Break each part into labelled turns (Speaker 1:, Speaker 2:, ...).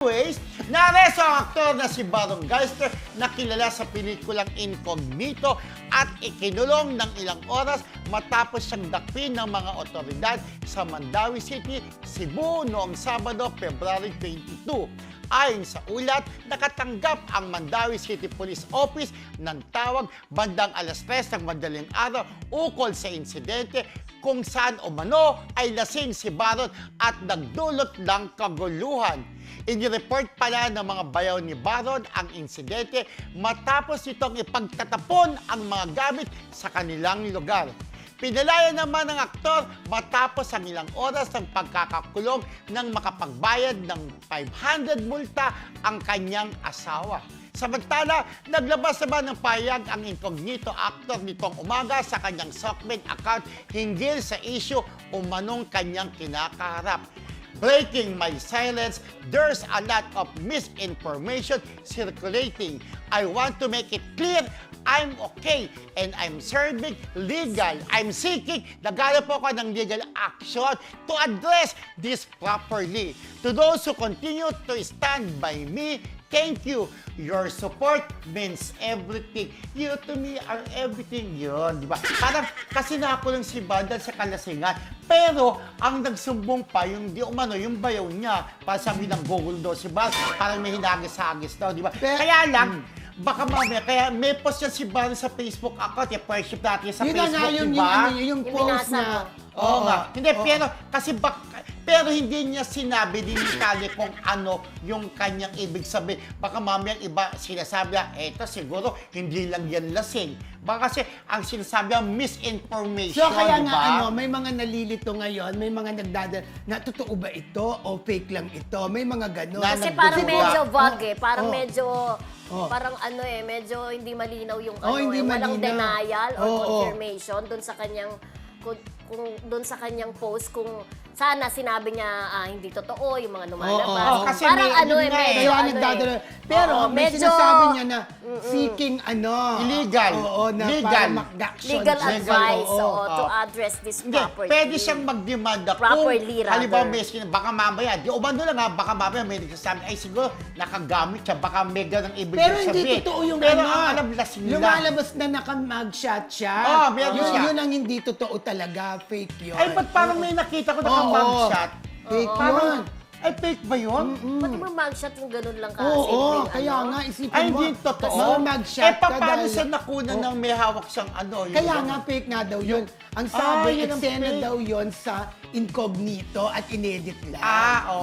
Speaker 1: Anyways, nareso ang aktor na si Baron Geister na kilala sa pelikulang Incognito at ikinulong ng ilang oras matapos siyang dakpin ng mga otoridad sa Mandawi City, Cebu noong Sabado, February 22. Ayon sa ulat, nakatanggap ang Mandawi City Police Office ng tawag bandang alas 3 ng madaling araw ukol sa insidente kung saan umano ay lasing si Baron at nagdulot ng kaguluhan. Inireport pala ng mga bayaw ni Baron ang insidente matapos itong ipagtatapon ang mga gamit sa kanilang lugar. Pinalaya naman ng aktor matapos ang ilang oras ng pagkakakulong nang makapagbayad ng 500 multa ang kanyang asawa. Samantala, naglabas naman ng payag ang Incognito actor nitong umaga sa kanyang Sockman account hinggil sa issue umanong kanyang kinakaharap. Breaking my silence, there's a lot of misinformation circulating. I want to make it clear, I'm okay and I'm serving legal. I'm seeking, naghanap po ako ng legal action to address this properly. To those who continue to stand by me, thank you. Your support means everything. You to me are everything. Yun, di ba? Parang kasi nakakulong si Bandal sa kalasingan. Pero ang nagsumbong pa, yung di umano, yung bayaw niya, para sabi ng Google daw si Bandal, parang may hinagis-hagis daw, di ba? Kaya lang, baka mamaya, kaya may post yan si Bandal sa Facebook account, yung friendship natin sa
Speaker 2: yun
Speaker 1: Facebook,
Speaker 2: yun,
Speaker 1: di ba?
Speaker 2: yung post na.
Speaker 1: Oo nga. Hindi, pero hindi niya sinabi din ni Kali kung ano yung kanyang ibig sabihin. Baka mamaya iba sinasabi niya, eto siguro hindi lang yan lasing. Baka kasi ang sinasabi niya, misinformation,
Speaker 2: So kaya
Speaker 1: diba?
Speaker 2: nga may mga nalilito ngayon, may mga nagdadal na totoo ba ito o fake lang ito? May mga ganon.
Speaker 3: Kasi parang
Speaker 1: nagdududa.
Speaker 3: medyo vague eh. Parang
Speaker 2: Oh.
Speaker 3: medyo,
Speaker 2: Oh.
Speaker 3: parang ano eh, medyo hindi malinaw yung
Speaker 2: Oh,
Speaker 3: ano
Speaker 2: hindi
Speaker 3: eh. Walang
Speaker 2: malinaw.
Speaker 3: denial or
Speaker 2: Oh, oh.
Speaker 3: confirmation doon sa kanyang kung doon sa kanyang post kung sana sinabi niya hindi totoo yung mga lumalabas.
Speaker 1: Oo, kasi
Speaker 3: parang
Speaker 1: may-
Speaker 3: ano
Speaker 1: yun
Speaker 3: eh,
Speaker 1: nga eh.
Speaker 3: medyo
Speaker 2: Kaya
Speaker 3: ano
Speaker 2: nagdadala.
Speaker 3: eh.
Speaker 2: Pero
Speaker 3: Oo,
Speaker 2: may
Speaker 3: medyo
Speaker 2: sinasabi niya na seeking
Speaker 1: Illegal.
Speaker 2: Oo, na
Speaker 1: Legal.
Speaker 2: para mag-action.
Speaker 3: legal advice
Speaker 2: oo.
Speaker 3: to address this
Speaker 1: Hindi,
Speaker 3: properly.
Speaker 1: pwede siyang mag-demanda
Speaker 3: Properly,
Speaker 1: kung, halimbawa,
Speaker 3: rather.
Speaker 1: baka mamaya, di umano lang ha, baka mamaya may nagsasabi, ay siguro nakagamit siya, baka may ganang ibig
Speaker 2: Pero
Speaker 1: sabihin.
Speaker 2: hindi totoo yung
Speaker 1: Pero
Speaker 2: ano.
Speaker 1: ang alam, lasing lang.
Speaker 2: Lumalabas na naka-mugshot siya.
Speaker 1: Oo, meron
Speaker 2: yun,
Speaker 1: siya.
Speaker 2: yun ang hindi totoo talaga. Fake yun.
Speaker 1: Ay, ba't parang may nakita ko
Speaker 2: Oo.
Speaker 1: naka-mugshot?
Speaker 2: Fake
Speaker 1: Parang,
Speaker 2: yun.
Speaker 1: ay, fake ba yun?
Speaker 3: Ba't mo mugshot yung ganun lang ka?
Speaker 2: Oo,
Speaker 3: simpleng
Speaker 2: kaya
Speaker 3: ano?
Speaker 2: nga isipin
Speaker 1: Ay,
Speaker 2: mo.
Speaker 1: hindi totoo.
Speaker 2: Mag-shot ka
Speaker 1: paano
Speaker 2: dahil-
Speaker 1: siya nakunan ng may hawak siyang ano? yung
Speaker 2: Kaya
Speaker 1: ano?
Speaker 2: nga fake nga daw yun. Ang sabi,
Speaker 1: yun ang
Speaker 2: eksena
Speaker 1: fake.
Speaker 2: daw yun sa Incognito at inedit lang.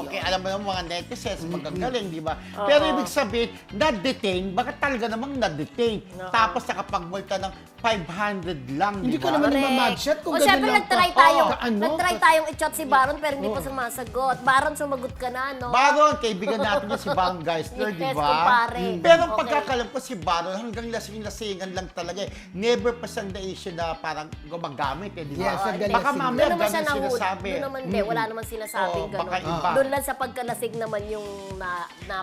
Speaker 1: Okay.
Speaker 2: Yun.
Speaker 1: Alam mo naman mga netizens, magagaling, di ba? Pero ibig sabihin, na-detain, baka talaga namang na-detain. Tapos nakapagmulta ng 500 lang, di
Speaker 2: Hindi ko
Speaker 1: ba?
Speaker 2: naman
Speaker 3: Correct.
Speaker 2: ma-mugshot kung
Speaker 3: O
Speaker 2: ganun
Speaker 3: syempre
Speaker 2: lang
Speaker 3: nag-try
Speaker 2: ka.
Speaker 3: tayong,
Speaker 2: Ano?
Speaker 3: nag-try tayong i-chat si Baron pero hindi pa sumasagot. Baron, sumagot ka na, no?
Speaker 1: Baron, kaibigan natin niya si Baron Geisler, di
Speaker 3: Yes,
Speaker 1: ba?
Speaker 3: kumpare.
Speaker 1: Pero ang
Speaker 3: Okay.
Speaker 1: pagkakalam ko si Baron, hanggang lasing-lasingan lang talaga eh. Never pa siyang na-issue na parang gumagamit eh, di ba?
Speaker 2: Yes, hanggang
Speaker 1: Baka
Speaker 2: lasing.
Speaker 1: mamaya
Speaker 3: Doon naman siya
Speaker 1: ganun
Speaker 3: nahuli.
Speaker 1: sinasabi.
Speaker 3: Doon naman, wala naman sinasabing
Speaker 1: Oo,
Speaker 3: gano'n.
Speaker 1: baka iba.
Speaker 3: Doon lang sa pagkalasig naman yung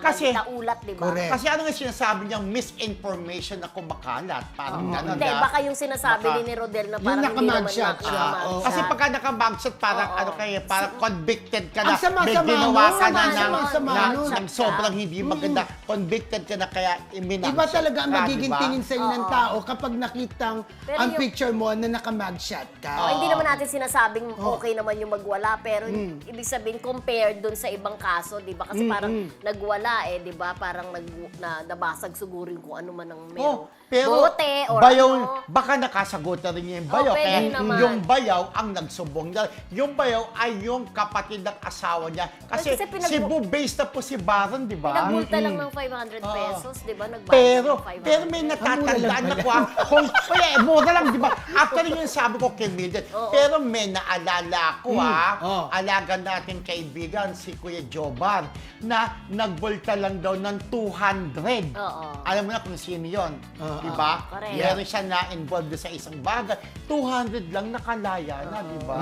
Speaker 1: Kasi-
Speaker 3: naulat, di ba?
Speaker 2: Correct.
Speaker 1: Kasi ano nga sinasabi niyang misinformation na kumakalat? Parang gano'n.
Speaker 3: Hindi,
Speaker 1: ah.
Speaker 3: baka yung sinasabi
Speaker 1: Baka-
Speaker 3: din ni Rodel na
Speaker 2: Yung
Speaker 3: parang hindi naman
Speaker 2: nakamugshot siya.
Speaker 3: nakamugshot.
Speaker 1: Kasi pagka naka-mugshot, parang
Speaker 3: Oo.
Speaker 1: ano kayo, parang convicted ka na.
Speaker 2: Ang sama-sama
Speaker 1: may ginawa
Speaker 2: nun.
Speaker 1: ka na
Speaker 2: Sama-sama nun.
Speaker 1: ng sobrang hindi maganda. Convicted ka na kaya iminagshot
Speaker 2: Iba talaga ang
Speaker 1: ka,
Speaker 2: magiging
Speaker 1: diba?
Speaker 2: tingin sa'yo ng tao kapag nakitang
Speaker 3: Pero
Speaker 2: ang
Speaker 3: yung-
Speaker 2: picture mo na naka-mugshot ka.
Speaker 3: Hindi naman natin sinasabing okay naman yung magwala, pero ibig sabihin compared dun sa ibang kaso, 'di ba? Kasi parang nagwala eh, 'di ba? Parang nabasag siguro yung kung ano man ang merong
Speaker 1: Pero
Speaker 3: bote or
Speaker 1: bayaw,
Speaker 3: ano.
Speaker 1: baka nakasagutan rin niya yung bayaw.
Speaker 3: pwede
Speaker 1: Kaya
Speaker 3: naman.
Speaker 1: yung bayaw ang nagsumbong niya. Yung bayaw ay yung kapatid ng asawa niya. Kasi,
Speaker 3: Kasi
Speaker 1: Cebu-based na po si Baron, di ba?
Speaker 3: Pinagmulta lang ng 500 pesos, 'di ba? Nagbayad
Speaker 1: Pero,
Speaker 3: ng 500.
Speaker 1: pero may natatandaan ako ha. Kung, mura lang, di ba? Actually, yung sabi ko kay Mildred, pero may naalala ako ha.
Speaker 2: Oo.
Speaker 1: Alaga natin kaibigan, si Kuya Jobar, na nagbulta lang daw ng 200.
Speaker 3: Oo.
Speaker 1: Alam mo na kung sino yun. Di ba?
Speaker 3: Correct.
Speaker 1: Meron siya na-involved sa isang bagay. 200 lang nakalaya na, di ba?